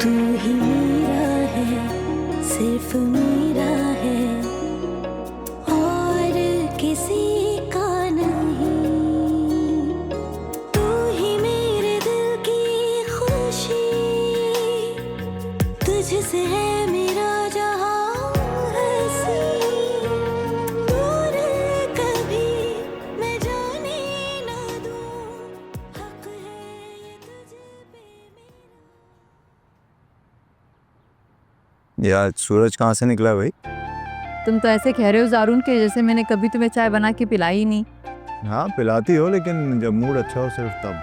तू ही मेरा है, सिर्फ मेरा है और किसी का नहीं। तू ही मेरे दिल की खुशी, तुझसे है मेरा जहां हंसी। दूर कभी मैं जाने ना दूं, हक है ये तुझ पे मेरा। यार सूरज कहाँ से निकला भाई? तुम तो ऐसे कह रहे हो जारून के जैसे मैंने कभी तुम्हें चाय बना के पिलाई ही नहीं। हाँ पिलाती हो, लेकिन जब मूड अच्छा हो सिर्फ तब।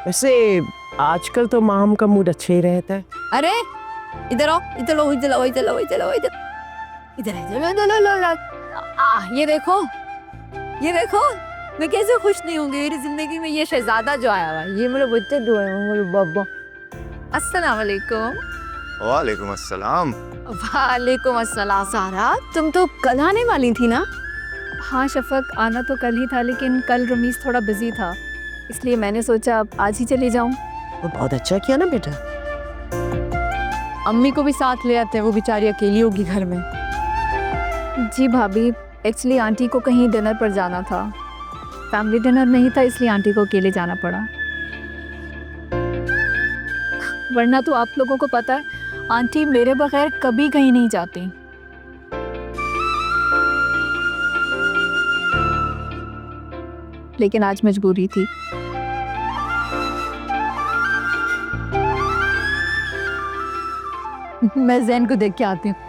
वैसे आजकल तो माम का मूड अच्छा ही रहता है। अरे इधर आओ, इधर आओ, इधर आओ, इधर आओ, इधर आओ, इधर इधर इधर। ये देखो, ये देखो, मैं कैसे खुश नहीं होंगी। मेरी जिंदगी में ये शहजादा जो आया हुआ है, ये मेरे बच्चे जो है मेरे बाबा। अस्सलाम वालेकुम। वालेकुम अस्सलाम। वालेकुम अस्सलाम। सारा तुम तो कल आने वाली थी ना? हाँ शफक, आना तो कल ही था, लेकिन कल रमीज थोड़ा बिजी था, इसलिए मैंने सोचा अब आज ही चली जाऊं। वो बहुत अच्छा किया ना बेटा। अम्मी को भी साथ ले आते हैं, वो बेचारी अकेली होगी घर में। जी भाभी, एक्चुअली आंटी को कहीं डिनर पर जाना था, फैमिली डिनर नहीं था, इसलिए आंटी को अकेले जाना पड़ा। वरना तो आप लोगों को पता है आंटी मेरे बगैर कभी कहीं नहीं जाती। लेकिन आज मजबूरी थी। मैं जैन को देख के आती हूँ।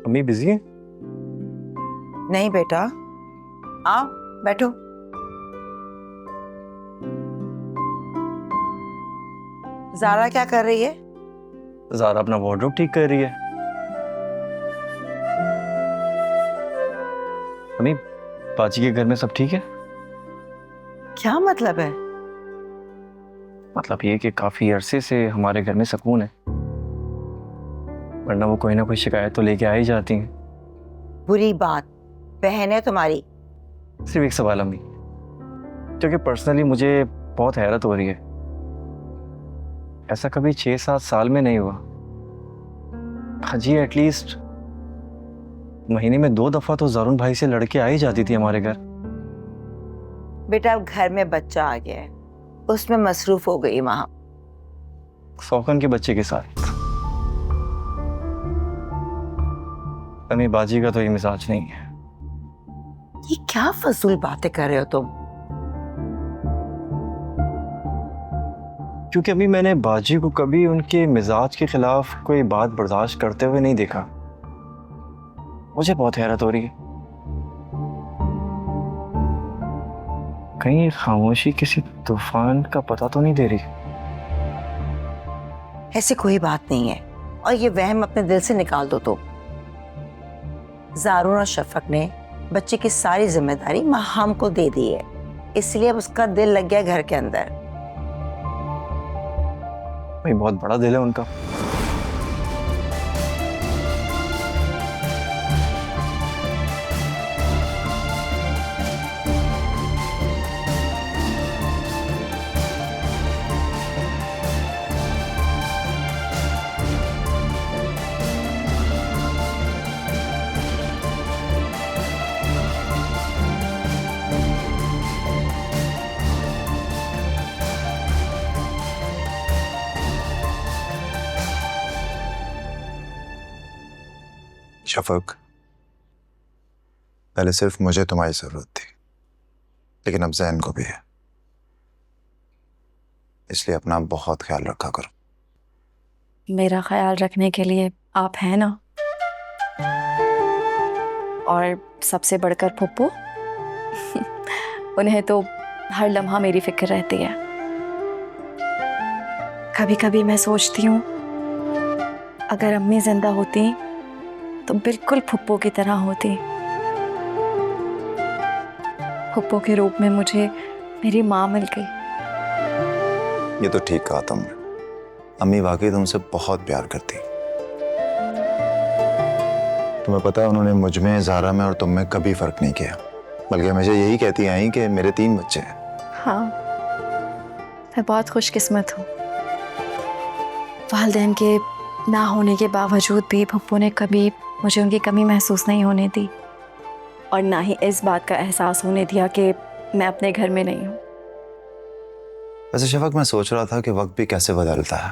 अम्मी बिजी है? नहीं बेटा, आओ बैठो। ज़ारा क्या कर रही है? ज़ारा अपना वार्डरोब ठीक कर रही है। अम्मी, बाजी के घर में सब ठीक है? क्या मतलब है? मतलब ये कि काफी अरसे से हमारे घर में सुकून है, वरना वो कोई ना कोई शिकायत तो लेके आ ही जाती हैं। बुरी बात, बहन है तुम्हारी। सिर्फ एक सवाल अम्मी, क्योंकि पर्सनली मुझे बहुत हैरत हो रही है, ऐसा कभी 6-7 साल में नहीं हुआ। हाजी एटलीस्ट महीने में 2 दफा तो जारून भाई से लड़के आ ही जाती थी हमारे घर। बेटा अब घर में बच्चा आ गया है, उसमें मसरूफ हो गई वहां। सौकन के बच्चे के साथ। अम्मी, बाजी का तो ये मिजाज नहीं है। ये क्या फजूल बातें कर रहे हो तुम? क्योंकि अभी मैंने बाजी को कभी उनके मिजाज के खिलाफ कोई बात बर्दाश्त करते हुए नहीं देखा। मुझे बहुत हैरत हो रही है, कहीं ये खामोशी किसी तूफान का पता तो नहीं दे रही। ऐसी कोई बात नहीं है, और ये वहम अपने दिल से निकाल दो। तो ज़ारून और शफक ने बच्चे की सारी जिम्मेदारी हम को दे दी है, इसलिए अब उसका दिल लग गया घर के अंदर। भाई बहुत बड़ा दिल है उनका। शफक, पहले सिर्फ मुझे तुम्हारी जरूरत थी, लेकिन अब जैन को भी है, इसलिए अपना बहुत ख्याल रखा करो। मेरा ख्याल रखने के लिए आप हैं ना, और सबसे बढ़कर फुप्पू। उन्हें तो हर लम्हा मेरी फिक्र रहती है। कभी कभी मैं सोचती हूँ अगर अम्मी जिंदा होती तो बिल्कुल फुप्पो की तरह होती। फुप्पो के रूप में मुझे मेरी माँ मिल गई। ये तो ठीक कहा तुमने। अम्मी वाकई तुमसे बहुत प्यार करती। तुम्हें पता है उन्होंने मुझ में, ज़ारा में और तुम में कभी फर्क नहीं किया, बल्कि हमेशा यही कहती आई कि मेरे 3 बच्चे हैं। हाँ, मैं बहुत खुशकिस्मत हूँ। वालिदैन के ना होने के बावजूद भी फुप्पो ने कभी मुझे उनकी कमी महसूस नहीं होने दी और ना ही इस बात का एहसास होने दिया कि मैं अपने घर में नहीं हूँ। वैसे शफक, मैं सोच रहा था कि वक्त भी कैसे बदलता है।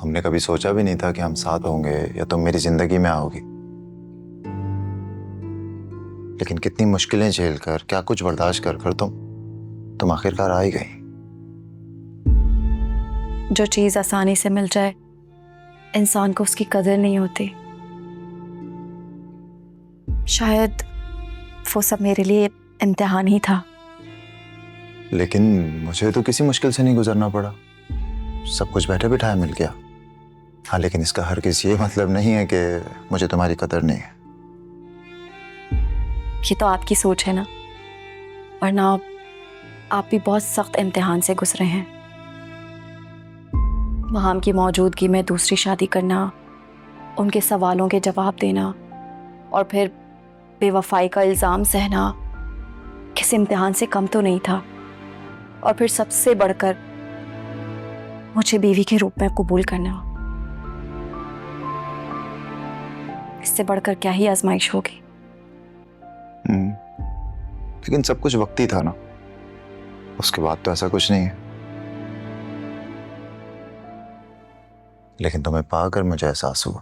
हमने कभी सोचा भी नहीं था कि हम साथ होंगे या तुम मेरी जिंदगी में आओगी, लेकिन कितनी मुश्किलें झेलकर, क्या कुछ बर्दाश्त कर कर तुम आखिरकार आ ही गई। जो चीज़ आसानी से मिल जाए इंसान को उसकी कदर नहीं होती। शायद वो सब मेरे लिए इम्तिहान ही था। लेकिन मुझे तो किसी मुश्किल से नहीं गुजरना पड़ा, सब कुछ बैठे बिठाए मिल गया। हाँ, लेकिन इसका हरगिज़ ये मतलब नहीं है कि मुझे तुम्हारी कदर नहीं है। ये तो आपकी सोच है ना, वरना आप भी बहुत सख्त इम्तिहान से गुजरे हैं। वहां की मौजूदगी में दूसरी शादी करना, उनके सवालों के जवाब देना और फिर बेवफाई का इल्ज़ाम सहना किसी इम्तिहान से कम तो नहीं था। और फिर सबसे बढ़कर मुझे बीवी के रूप में कबूल करना, इससे बढ़कर क्या ही आजमाइश होगी। लेकिन सब कुछ वक्ती था ना, उसके बाद तो ऐसा कुछ नहीं है। लेकिन तुम्हें पाकर मुझे एहसास हुआ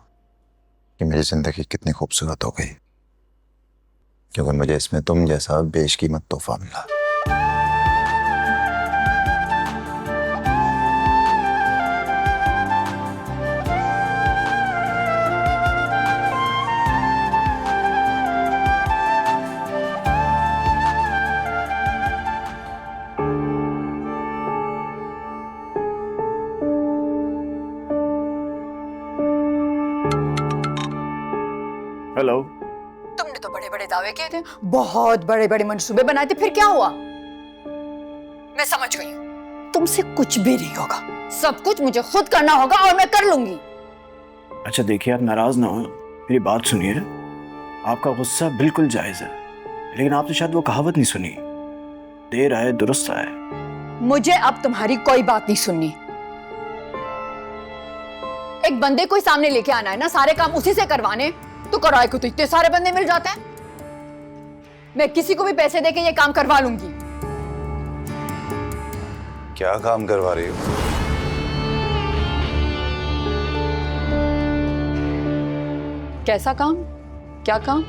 कि मेरी जिंदगी कितनी खूबसूरत हो गई, क्योंकि मुझे इसमें तुम जैसा बेशकीमत तोहफा मिला। हेलो। तुमने तो बड़े बड़े दावे किए थे, बहुत बड़े बड़े मंसूबे बनाए थे, फिर क्या हुआ? मैं समझ गई हूँ, तुमसे कुछ भी नहीं होगा, सब कुछ मुझे खुद करना होगा और मैं कर लूंगी। अच्छा देखिए, आप नाराज ना हो, मेरी बात सुनिए। आपका गुस्सा बिल्कुल जायज है, लेकिन आपने शायद वो कहावत नहीं सुनी, देर आए दुरुस्त आए। मुझे अब तुम्हारी कोई बात नहीं सुननी। एक बंदे को ही सामने लेके आना है ना, सारे काम उसी से करवाने, तो कराए को तो इतने सारे बंदे मिल जाते हैं। मैं किसी को भी पैसे देके ये काम करवा लूंगी। क्या काम करवा रही हो? कैसा काम? क्या काम?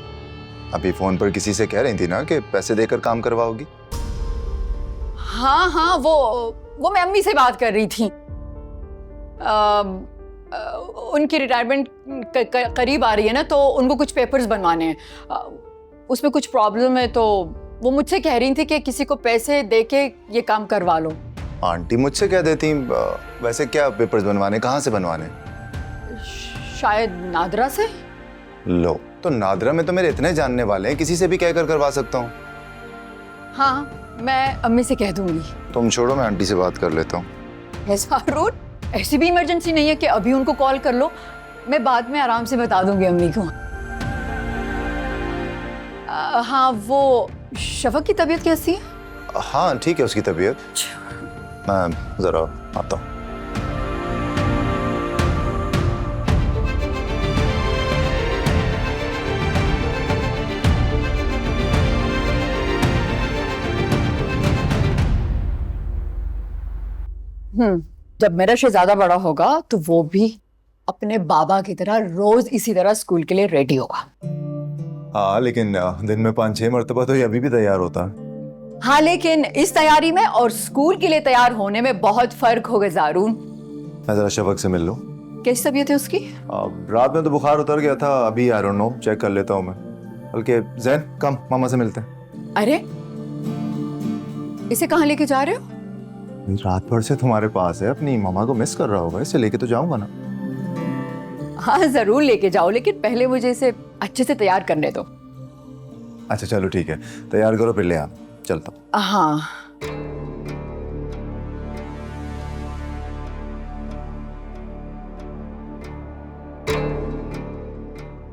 अभी फोन पर किसी से कह रही थी ना कि पैसे देकर काम करवाओगी। हाँ हाँ, वो मैं अम्मी से बात कर रही थी। उनकी रिटायरमेंट करीब आ रही है ना, तो उनको कुछ पेपर्स बनवाने हैं। उसमें कुछ प्रॉब्लम है, तो वो मुझसे कह रही थी कि किसी को पैसे देके ये काम करवा लो। आंटी मुझसे कह देती। वैसे क्या पेपर्स बनवाने, कहाँ से बनवाने? शायद नादरा से। लो, तो नादरा में तो मेरे इतने जानने वाले हैं, किसी से भी कहकर करवा सकता हूँ। हाँ, मैं अम्मी से कह दूंगी। तुम छोड़ो, मैं आंटी से बात कर लेता हूँ। ऐसा रूट, ऐसी भी इमरजेंसी नहीं है कि अभी उनको कॉल कर लो। मैं बाद में आराम से बता दूंगी अम्मी को। हाँ, वो शफक की तबीयत कैसी है? हाँ ठीक है उसकी तबीयत। मैं जरा आता हूँ। जब मेरा शहजादा बड़ा होगा तो वो भी अपने बाबा की तरह रोज इसी तरह स्कूल के लिए रेडी होगा। हाँ, लेकिन दिन में 5-6 मरतबा तो ये अभी भी तैयार होता है। हाँ, लेकिन इस तैयारी में और स्कूल के लिए तैयार होने में बहुत फर्क होगा ज़ारून। मैं जरा शफक से मिल लूं। कैसी तबीयत है उसकी? रात में तो बुखार उतर गया था, अभी आई डोंट नो, चेक कर लेता हूँ मैं। बल्कि जैन, कम मामा से मिलते हैं। अरे, इसे कहाँ लेके जा रहे हो? रात भर से तुम्हारे पास है, अपनी मामा को मिस कर रहा होगा, इसे लेके तो जाऊंगा ना। हाँ जरूर लेके जाओ, लेकिन पहले मुझे इसे अच्छे से तैयार करने दो। अच्छा चलो ठीक है, तैयार करो फिर ले आना, चलता हूँ। हाँ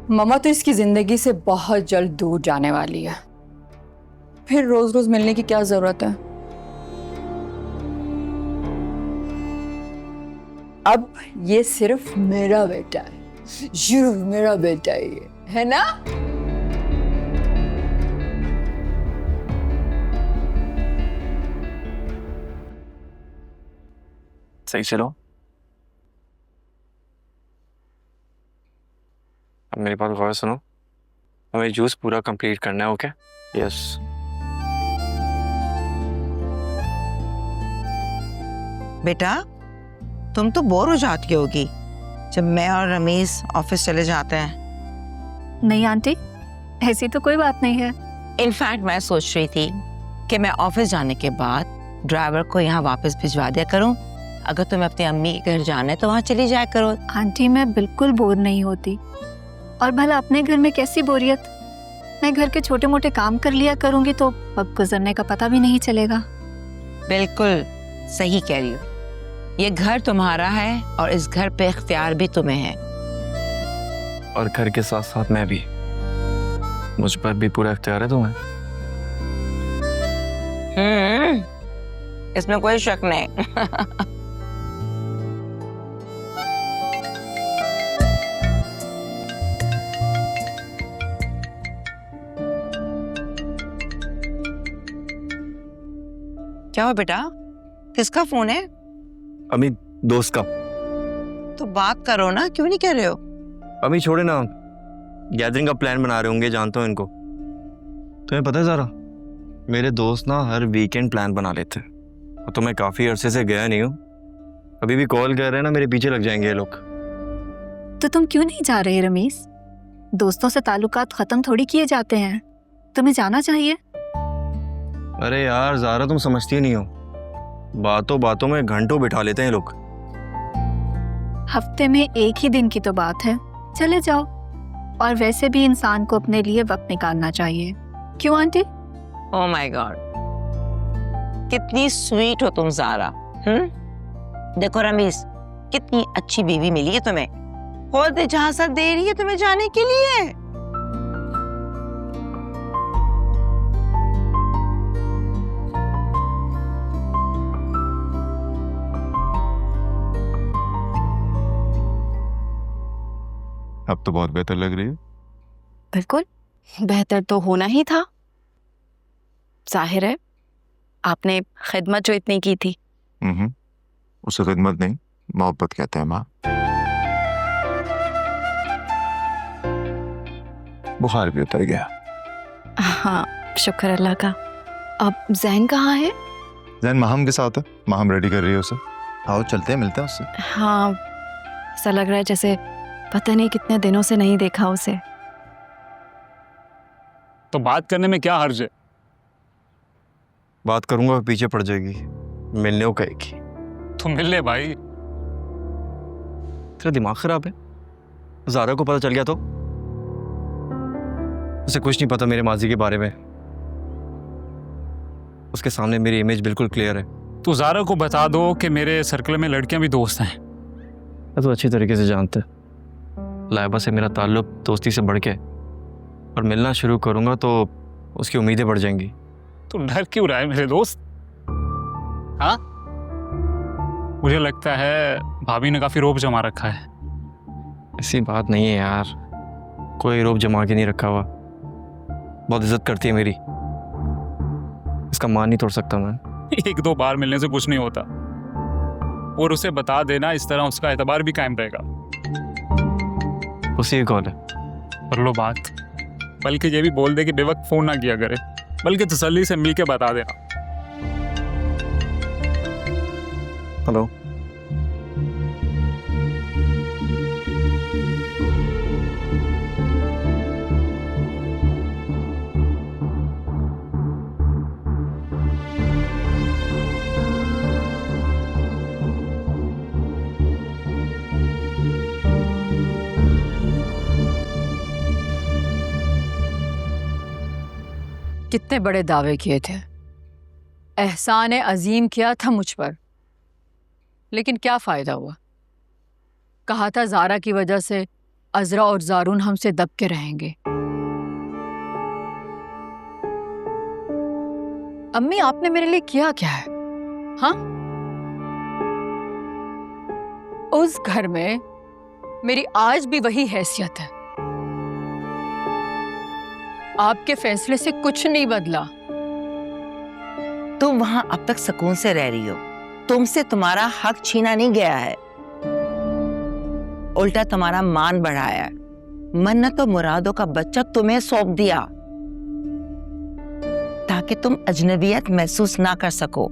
मम्मा तो इसकी जिंदगी से बहुत जल्द दूर जाने वाली है, फिर रोज रोज मिलने की क्या जरूरत है। अब ये सिर्फ मेरा बेटा है, सिर्फ मेरा बेटा ये है ना। सही चलो, अब मेरी बात गौर से सुनो, हमें जूस पूरा कंप्लीट करना है, ओके? यस। बेटा तुम तो बोर हो जाती होगी जब मैं और रमेश ऑफिस चले जाते हैं। नहीं आंटी, ऐसी तो कोई बात नहीं है। इनफैक्ट मैं सोच रही थी कि मैं ऑफिस जाने के बाद ड्राइवर को यहाँ वापस भिजवा दिया करूँ। अगर तुम्हें अपनी अम्मी के घर जाना है तो वहाँ चली जाया करो। आंटी मैं बिल्कुल बोर नहीं होती, और भला अपने घर में कैसी बोरियत। मैं घर के छोटे मोटे काम कर लिया करूंगी तो वक्त गुजरने का पता भी नहीं चलेगा। बिल्कुल सही कह रही हो, ये घर तुम्हारा है और इस घर पे इख्तियार भी तुम्हें है। और घर के साथ साथ मैं भी, मुझ पर भी पूरा इख्तियार है तुम्हें। इसमें कोई शक नहीं। क्या हुआ बेटा, किसका फोन है? अम्मी दोस्त का। तो बात करो ना, क्यों नहीं कह रहे हो? अम्मी छोड़े ना, गैदरिंग का प्लान बना रहे होंगे, जानता हूँ इनको। तुम्हें पता है ज़रा, मेरे दोस्त ना हर वीकेंड प्लान बना लेते हैं, और तो मैं काफ़ी अरसे से गया नहीं हूँ। अभी भी कॉल कर रहे हैं ना, मेरे पीछे लग जाएंगे ये लोग। तो तुम क्यों नहीं जा रहे रमेश? दोस्तों से ताल्लुकात खत्म थोड़ी किए जाते हैं, तुम्हें जाना चाहिए। अरे यार ज़ारा, तुम समझती नहीं हो, बातों बातों में घंटों बिठा लेते हैं लोग। हफ्ते में एक ही दिन की तो बात है, चले जाओ। और वैसे भी इंसान को अपने लिए वक्त निकालना चाहिए, क्यों आंटी? ओह माय गॉड, कितनी स्वीट हो तुम ज़ारा। देखो रमीश, कितनी अच्छी बीवी मिली है तुम्हें, खुद इजाजत दे रही है तुम्हें जाने के लिए। अब तो बहुत बेहतर लग रही है। बिल्कुल बेहतर तो होना ही था। जाहिर है आपने खिदमत जो इतनी की थी। उसे खिदमत नहीं, मोहब्बत कहते हैं माँ। बुखार भी उतर गया। हाँ शुक्र अल्लाह का। अब जैन कहाँ है? जैन माहम के साथ है, माहम रेडी कर रही है उसे। आओ चलते हैं, मिलते हैं उससे। हाँ ऐसा लग रहा है जैसे पता नहीं कितने दिनों से नहीं देखा उसे। तो बात करने में क्या हर्ज है? बात करूंगा पीछे पड़ जाएगी, मिलने को कहेगी। तो मिल ले भाई। तेरा दिमाग खराब है? ज़ारा को पता चल गया तो? उसे कुछ नहीं पता मेरे माजी के बारे में। उसके सामने मेरी इमेज बिल्कुल क्लियर है। तो ज़ारा को बता दो कि मेरे सर्कल में लड़कियां भी दोस्त हैं। तो अच्छी तरीके से जानते। लाइबा से मेरा ताल्लुक दोस्ती से बढ़ के, और मिलना शुरू करूंगा तो उसकी उम्मीदें बढ़ जाएंगी। तो डर क्यों रहा है मेरे दोस्त? हाँ मुझे लगता है भाभी ने काफी रोब जमा रखा है। ऐसी बात नहीं है यार, कोई रोब जमा के नहीं रखा हुआ। बहुत इज्जत करती है मेरी, इसका मान नहीं तोड़ सकता मैं। एक दो बार मिलने से कुछ नहीं होता, और उसे बता देना, इस तरह उसका एतबार भी कायम रहेगा। उसी की कॉल है, कर लो बात। बल्कि ये भी बोल दे कि बेवक्त फोन ना किया करे, बल्कि तसल्ली से मिल के बता देना। हेलो। कितने बड़े दावे किए थे, एहसान अजीम किया था मुझ पर, लेकिन क्या फायदा हुआ। कहा था ज़ारा की वजह से अजरा और ज़ारून हमसे दब के रहेंगे। अम्मी आपने मेरे लिए किया क्या है? हाँ, उस घर में मेरी आज भी वही हैसियत है। आपके फैसले से कुछ नहीं बदला। तुम वहां अब तक सुकून से रह रही हो, तुमसे तुम्हारा हक छीना नहीं गया है, उल्टा तुम्हारा मान बढ़ाया है। मन्नत और मुरादों का बच्चा तुम्हें सौंप दिया ताकि तुम अजनबियत महसूस ना कर सको।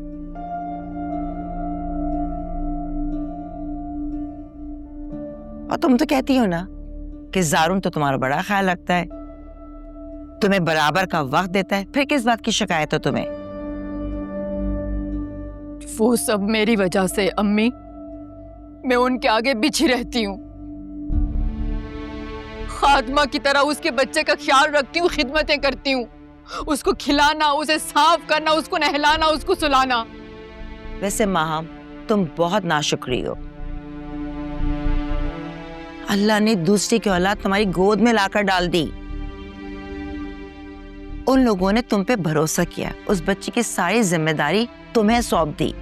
और तुम तो कहती हो ना कि ज़ारून तो तुम्हारा बड़ा ख्याल रखता है, तुम्हें बराबर का वक्त देता है, फिर किस बात की शिकायत है तुम्हें? वो सब मेरी वजह से अम्मी, मैं उनके आगे बिछी रहती हूँ। खात्मा की तरह उसके बच्चे का ख्याल रखती हूँ, खिदमतें करती हूँ, उसको खिलाना, उसे साफ करना, उसको नहलाना, उसको सुलाना। वैसे माहम तुम बहुत नाशुक्री हो। अल्लाह ने दूसरी की औलाद तुम्हारी गोद में लाकर डाल दी। उन लोगों ने तुम पे भरोसा किया, उस बच्ची की सारी जिम्मेदारी तुम्हें सौंप दी।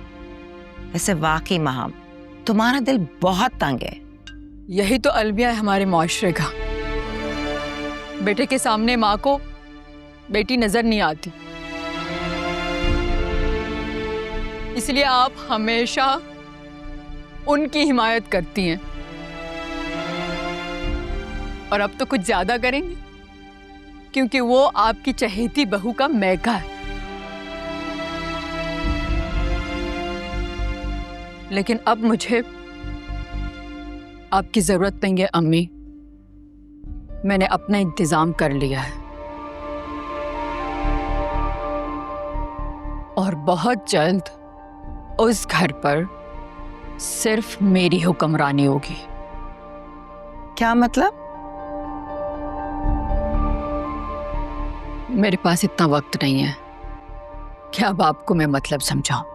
वैसे वाकई माहम तुम्हारा दिल बहुत तंग है। यही तो अलमिया है हमारे माशरे का। बेटे के सामने माँ को बेटी नजर नहीं आती, इसलिए आप हमेशा उनकी हिमायत करती हैं, और अब तो कुछ ज्यादा करेंगे क्योंकि वो आपकी चहेती बहू का मैका है। लेकिन अब मुझे आपकी जरूरत नहीं है अम्मी, मैंने अपना इंतजाम कर लिया है और बहुत जल्द उस घर पर सिर्फ मेरी हुक्मरानी होगी। क्या मतलब? मेरे पास इतना वक्त नहीं है कि अब आपको मैं मतलब समझाऊं।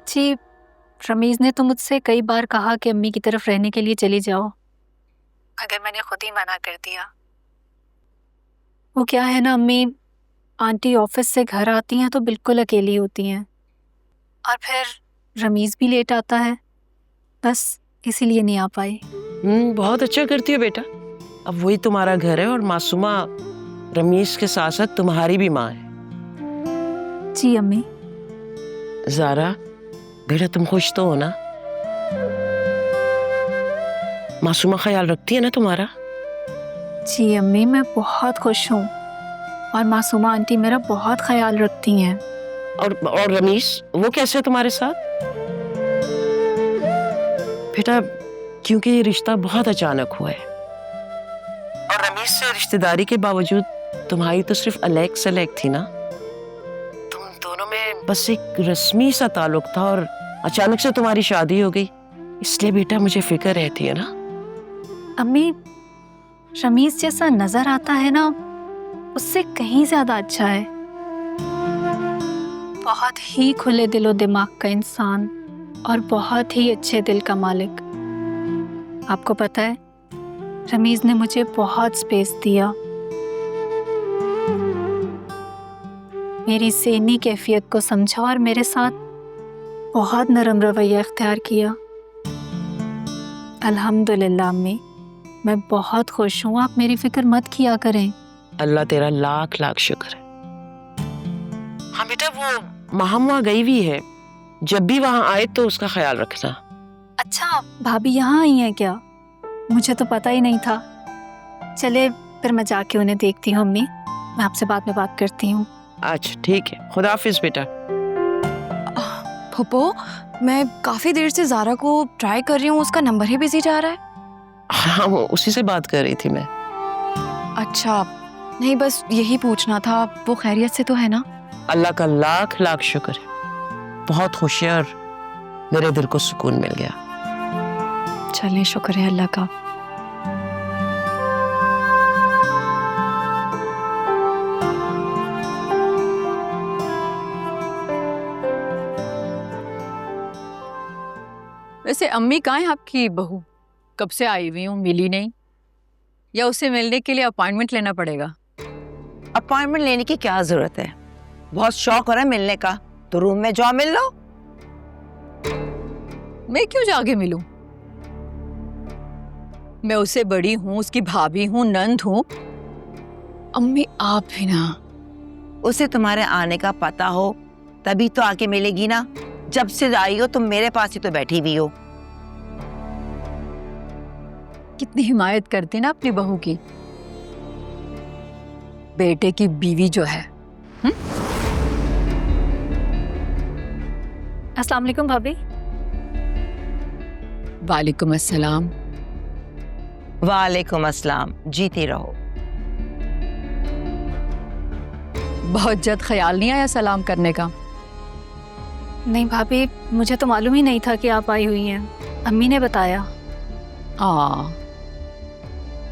जी, रमीज ने तो मुझसे कई बार कहा कि अम्मी की तरफ रहने के लिए चली जाओ, मगर मैंने खुद ही मना कर दिया। वो क्या है ना अम्मी, आंटी ऑफिस से घर आती हैं तो बिल्कुल अकेली होती हैं, और फिर रमीज भी लेट आता है, बस इसीलिए नहीं आ पाई। बहुत अच्छा करती हो बेटा। अब वही तुम्हारा घर है और मासूमा रमीज के साथ साथ तुम्हारी भी माँ है। जी अम्मी। ज़ारा बेटा, तुम खुश तो हो ना? मासूमा ख्याल रखती है ना तुम्हारा? जी अम्मी, मैं बहुत खुश हूँ और मासूमा आंटी मेरा बहुत ख्याल रखती हैं। और रमीज, वो कैसे है तुम्हारे साथ? बेटा, क्योंकि ये रिश्ता बहुत अचानक हुआ है और रमीज से रिश्तेदारी के बावजूद तुम्हारी तो सिर्फ अलग सलग थी ना। तुम दोनों में बस एक रस्मी सा ताल्लुक था और अचानक से तुम्हारी शादी हो गई, इसलिए बेटा मुझे फिक्र रहती है ना। अम्मी, रमीज जैसा नजर आता है ना, उससे कहीं ज्यादा अच्छा है। बहुत ही खुले दिलो दिमाग का इंसान और बहुत ही अच्छे दिल का मालिक। आपको पता है, रमीज ने मुझे बहुत स्पेस दिया, मेरी ज़हनी कैफियत को समझा और मेरे साथ बहुत नरम रवैया इख्तियार किया। अल्हम्दुलिल्लाह अम्मी, मैं बहुत खुश हूँ। आप मेरी फिक्र मत किया करें। अल्लाह तेरा लाख लाख शुक्र है। हाँ बेटा, वो महम वहाँ गई हुई है, जब भी वहाँ आए तो उसका ख्याल रखना। अच्छा, भाभी यहाँ आई हैं क्या? मुझे तो पता ही नहीं था। चले फिर मैं जाके उन्हें देखती हूँ अम्मी। मैं आपसे बाद में बात करती हूँ। अच्छा ठीक है, खुदा हाफिज बेटा। फूफो, मैं काफ़ी देर से ज़ारा को ट्राई कर रही हूँ, उसका नंबर ही बिजी जा रहा है। हाँ, वो उसी से बात कर रही थी मैं। अच्छा, नहीं बस यही पूछना था, वो खैरियत से तो है ना? अल्लाह का लाख लाख शुक्र है, बहुत खुश है और मेरे दिल को सुकून मिल गया। चलें, शुक्र है अल्लाह का। वैसे अम्मी कहाँ है आपकी बहू? कब से आई हुई हूँ, मिली नहीं। या उसे मिलने के लिए अपॉइंटमेंट लेना पड़ेगा? अपॉइंटमेंट लेने की क्या जरूरत है? बहुत शौक हो रहा है मिलने का, तो रूम में जाओ मिल लो। मैं क्यों जाके मिलूं? मैं उससे बड़ी हूँ, उसकी भाभी हूँ, नंद हूँ। अम्मी आप भी ना। उसे तुम्हारे आने का पता हो तभी तो आके मिलेगी ना। जब से आई हो तुम मेरे पास ही तो बैठी हुई हो। कितनी हिमायत करती ना अपनी बहू की। बेटे की बीवी जो है। अस्सलाम वालेकुम भाभी। वालेकुम अस्सलाम। वालेकुम अस्सलाम, जीती रहो। बहुत जद ख्याल नहीं आया सलाम करने का? नहीं भाभी, मुझे तो मालूम ही नहीं था कि आप आई हुई हैं। अम्मी ने बताया।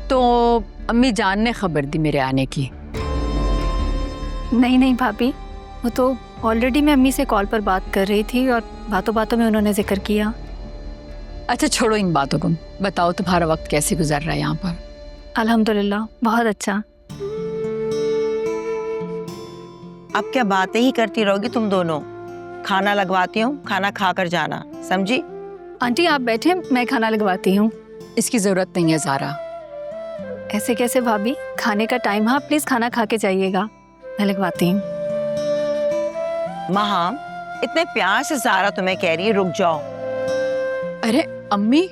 तो अम्मी जान ने खबर दी मेरे आने की? नहीं नहीं भाभी, वो तो ऑलरेडी मैं अम्मी से कॉल पर बात कर रही थी और बातों बातों में उन्होंने जिक्र किया। अच्छा छोड़ो इन बातों को, बताओ तुम्हारा वक्त कैसे गुजर रहा है यहाँ पर? अल्हम्दुलिल्लाह बहुत अच्छा। अब क्या बातें ही करती रहोगी तुम दोनों? खाना लगवाती हूँ, खाना खा कर जाना, समझी? आंटी आप बैठे, मैं खाना लगवाती हूँ। इसकी जरूरत नहीं है ज़ारा। ऐसे कैसे भाभी, खाने का टाइम है, प्लीज खाना खा के जाइएगा, मैं लगवाती हूँ। माँ, इतने प्यार से ज़ारा तुम्हें कह रही है रुक जाओ। अरे अम्मी,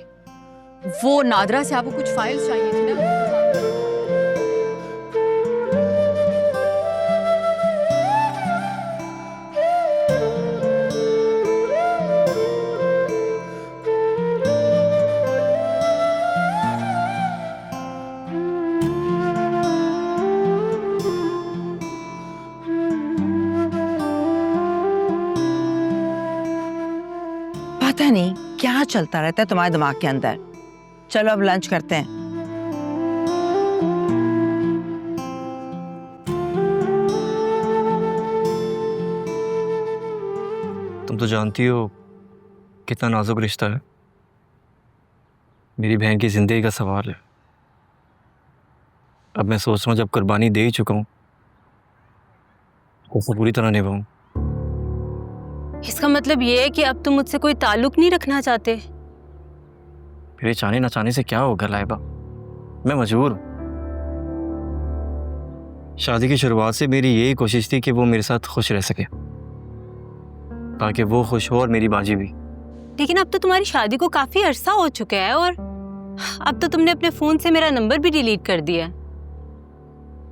वो नादरा से आपको कुछ फाइल्स चाहिए थी ना? पता नहीं क्या चलता रहता है तुम्हारे दिमाग के अंदर। चलो अब लंच करते हैं। तुम तो जानती हो कितना नाजुक रिश्ता है। मेरी बहन की जिंदगी का सवाल है। अब मैं सोच रहा हूँ जब कुर्बानी दे ही चुका हूँ तो उसे पूरी तरह निभाऊं। इसका मतलब ये है कि अब तुम मुझसे कोई ताल्लुक नहीं रखना चाहते? मेरे चाहने ना चाहने से क्या होगा लाइबा, मैं मजबूर हूँ। शादी की शुरुआत से मेरी यही कोशिश थी कि वो मेरे साथ खुश रह सके, ताकि वो खुश हो और मेरी बाजी भी। लेकिन अब तो तुम्हारी शादी को काफी अरसा हो चुका है और अब तो तुमने अपने फोन से मेरा नंबर भी डिलीट कर दिया है।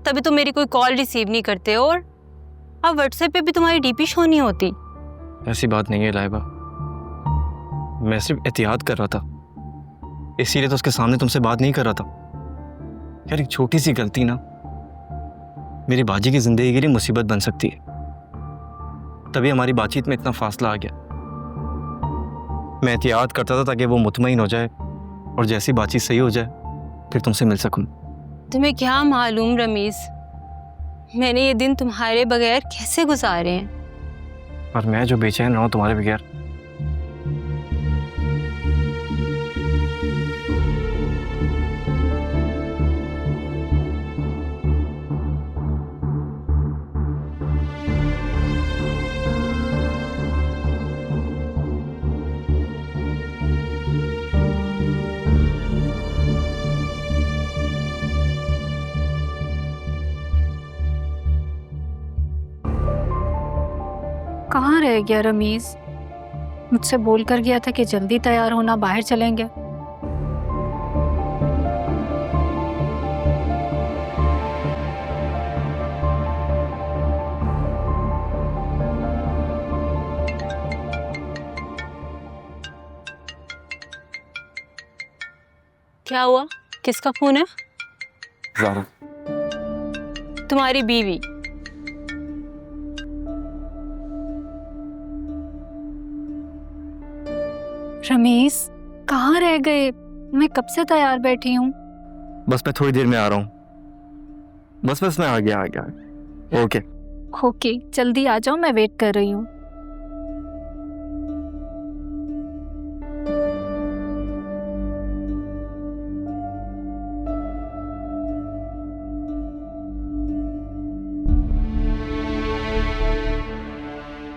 तभी तो मेरी कोई कॉल रिसीव नहीं करते और अब व्हाट्सएप पे भी तुम्हारी डीपी शो नहीं होती। ऐसी बात नहीं है लाइबा, मैं सिर्फ एहतियात कर रहा था, इसीलिए तो उसके सामने तुमसे बात नहीं कर रहा था। यार एक छोटी सी गलती ना मेरी बाजी की जिंदगी के लिए मुसीबत बन सकती है। तभी हमारी बातचीत में इतना फासला आ गया। मैं एहतियात करता था ताकि वो मुतमईन हो जाए और जैसी बातचीत सही हो जाए फिर तुमसे मिल सकूं। तुम्हें क्या मालूम रमीज, मैंने ये दिन तुम्हारे बगैर कैसे गुजारे हैं। और मैं जो बेचैन रहा हूं तुम्हारे बगैर। कहाँ रह गया रमीज? मुझसे बोल कर गया था कि जल्दी तैयार होना, बाहर चलेंगे। क्या हुआ? किसका फोन है? ज़ारा। तुम्हारी बीवी। रमीज कहाँ रह गए? मैं कब से तैयार बैठी हूँ। बस मैं थोड़ी देर में आ रहा हूँ। बस मैं आ गया। ओके ओके, जल्दी आ जाओ, मैं वेट कर रही हूँ।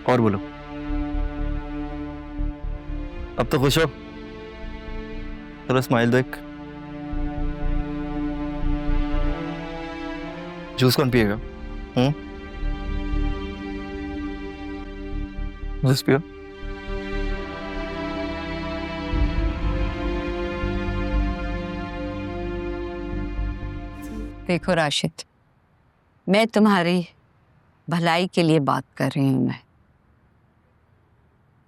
और बोलो। अब तो खुश हो? चलो स्माइल दो एक। जूस कौन पिएगा? जूस पियो। देखो राशिद, मैं तुम्हारी भलाई के लिए बात कर रही हूँ। मैं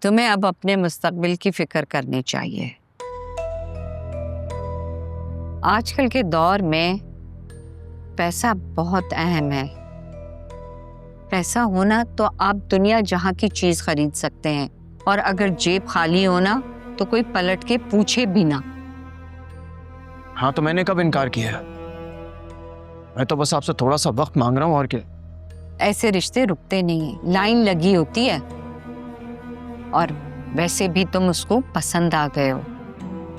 तुम्हें अब अपने मुस्तकबिल की फिक्र करनी चाहिए। आजकल के दौर में पैसा बहुत अहम है। पैसा होना तो आप दुनिया जहां की चीज खरीद सकते हैं, और अगर जेब खाली होना तो कोई पलट के पूछे भी ना। हाँ, तो मैंने कब इनकार किया? मैं तो बस आपसे थोड़ा सा वक्त मांग रहा हूँ, और क्या। ऐसे रिश्ते रुकते नहीं हैं, लाइन लगी होती है। और वैसे भी तुम उसको पसंद आ गए हो,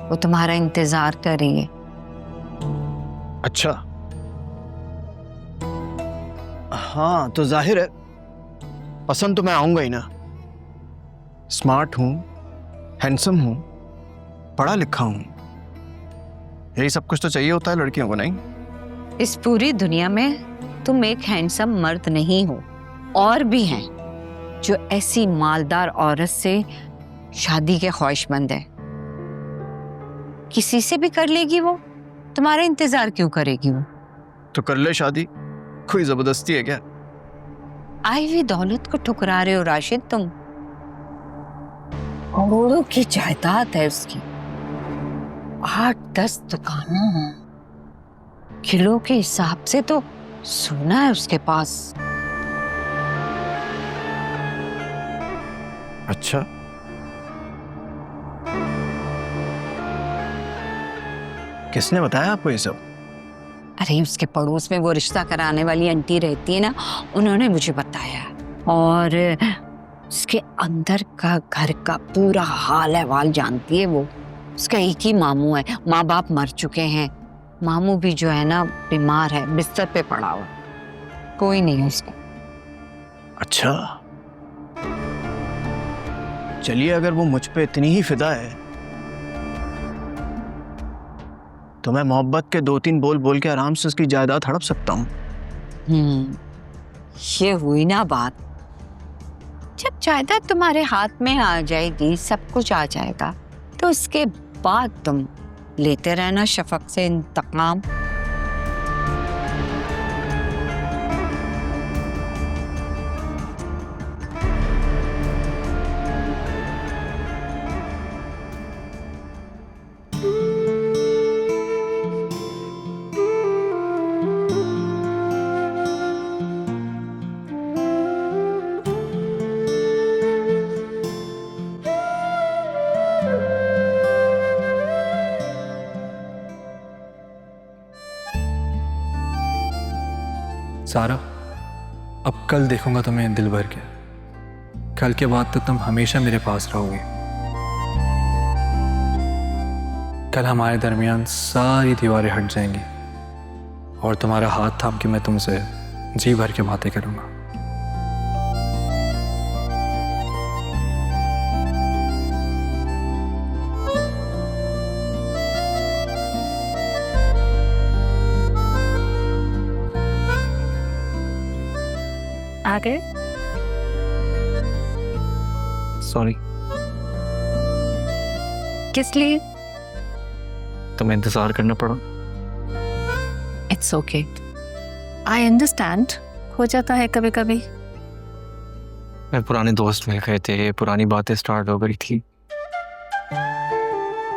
वो तुम्हारा इंतजार कर रही है। अच्छा, हाँ तो जाहिर है पसंद तो मैं आऊंगा ही ना। स्मार्ट हूं, हैंडसम हूं, पढ़ा लिखा हूं, यही सब कुछ तो चाहिए होता है लड़कियों को, नहीं? इस पूरी दुनिया में तुम एक हैंडसम मर्द नहीं हो, और भी हैं जो ऐसी मालदार औरत से शादी के ख्वाहिशमंद है। किसी से भी कर लेगी वो, तुम्हारा इंतजार क्यों करेगी वो? तो कर ले शादी, कोई जबरदस्ती है क्या? आई हुई दौलत को ठुकरा रहे हो राशिद तुम। करोड़ों की जायदाद है उसकी, 8-10 दुकानें हैं, किलो के हिसाब से तो सोना है उसके पास। अच्छा, किसने बताया आपको ये सब? अरे उसके पड़ोस में वो रिश्ता कराने वाली आंटी रहती है ना, उन्होंने मुझे बताया। और उसके अंदर का घर का पूरा हाल अहवाल जानती है वो। उसका एक ही मामू है, माँ बाप मर चुके हैं। मामू भी जो है ना बीमार है, बिस्तर पे पड़ा हुआ, कोई नहीं है उसका। अच्छा, चलिए, अगर वो मुझ पे इतनी ही फिदा है तो मैं मोहब्बत के 2-3 बोल बोल के आराम से उसकी जायदाद हड़प सकता हूँ। ये हुई ना बात। जब जायदाद तुम्हारे हाथ में आ जाएगी, सब कुछ आ जाएगा, तो उसके बाद तुम लेते रहना शफक से इंतकाम। सारा, अब कल देखूंगा तुम्हें दिल भर के। कल के बाद तो तुम हमेशा मेरे पास रहोगे। कल हमारे दरमियान सारी दीवारें हट जाएंगी और तुम्हारा हाथ थाम के मैं तुमसे जी भर के बातें करूंगा। आ गए? सॉरी। किस लिए? तुम्हें इंतजार करना पड़ा। इट्स ओके, आई अंडरस्टैंड, हो जाता है कभी कभी। मेरे पुराने दोस्त मिल गए थे, पुरानी बातें स्टार्ट हो गई थी,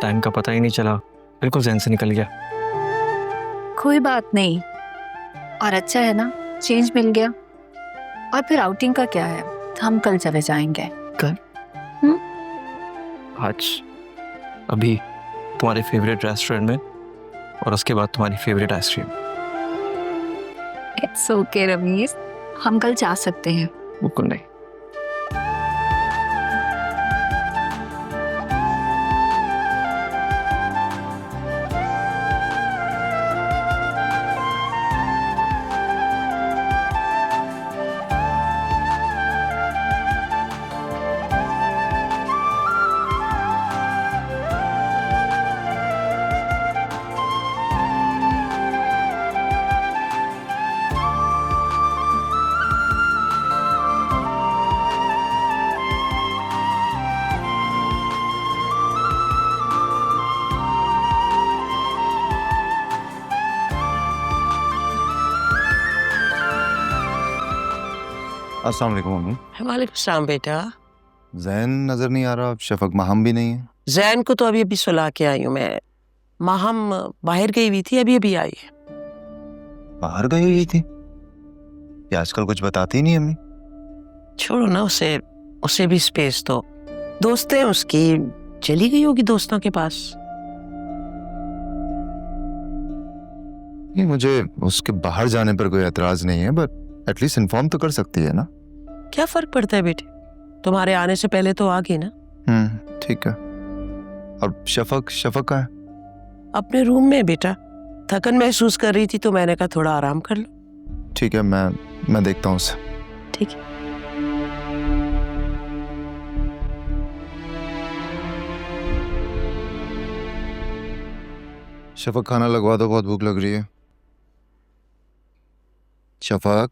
टाइम का पता ही नहीं चला, बिल्कुल ज़हन से निकल गया। कोई बात नहीं, और अच्छा है ना, चेंज मिल गया। और फिर आउटिंग का क्या है, हम कल चले जाएंगे। कल? आज? अभी तुम्हारे फेवरेट रेस्टोरेंट में, और उसके बाद तुम्हारी favourite ice cream. It's okay Rameez, हम कल जा सकते हैं। बिल्कुल नहीं। अस्सलाम वालेकुम मम्मी। वालेकुम सलाम बेटा। जैन नजर नहीं आ रहा, शफक माहम भी नहीं है। जैन को तो अभी अभी सुला के आई हूँ मैं, माहम बाहर गई हुई थी, अभी अभी आई है। बाहर गई हुई थी? ये आजकल कुछ बताती नहीं अम्मी। छोड़ो ना उसे, उसे भी स्पेस दो, दोस्त है उसकी, चली गई होगी दोस्तों के पास। नहीं, मुझे उसके बाहर जाने पर कोई एतराज नहीं है, बट एटलीस्ट इन्फॉर्म तो कर सकती है ना। क्या फर्क पड़ता है बेटे, तुम्हारे आने से पहले तो आ गई ना। ठीक है। और शफक का है? अपने रूम में बेटा, थकन महसूस कर रही थी तो मैंने कहा थोड़ा आराम कर लो। ठीक है, मैं देखता हूँ उसे। ठीक है। शफक खाना लगवा दो, बहुत भूख लग रही है। शफक,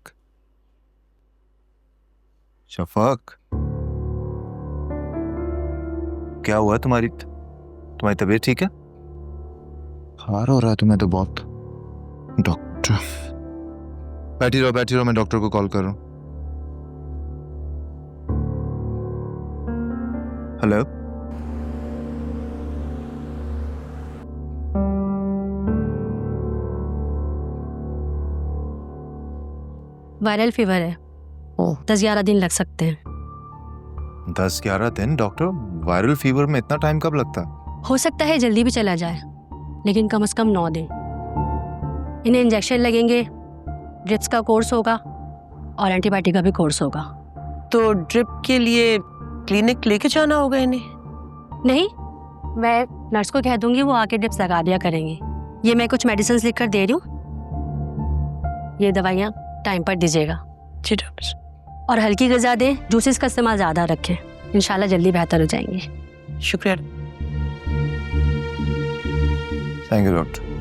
क्या हुआ तुम्हारी तबीयत ठीक है? बुखार हो रहा है तुम्हें तो बहुत। डॉक्टर, बैठी रहो, मैं डॉक्टर को कॉल कर रहा हूँ। हेलो, वायरल फीवर है, 10-11 दिन लग सकते हैं। 10-11 दिन? डॉक्टर, वायरल फीवर में इतना टाइम कब लगता है? हो सकता है जल्दी भी चला जाए, लेकिन कम से कम 9 दिन। इन्हें इंजेक्शन लगेंगे, ड्रिप्स का कोर्स होगा और एंटीबायोटिक का भी कोर्स होगा। तो ड्रिप के लिए क्लिनिक लेके जाना होगा इन्हें? नहीं, मैं नर्स को कह दूंगी, वो आके ड्रिप्स लगा दिया करेंगी। ये मैं कुछ मेडिसिन लिख कर दे रही हूँ, ये दवाइयाँ टाइम पर दीजिएगा। जी डॉक्टर। और हल्की ग़िज़ा दें, जूसेस का इस्तेमाल ज़्यादा रखें, इंशाल्लाह जल्दी बेहतर हो जाएंगे। शुक्रिया। Thank you doctor.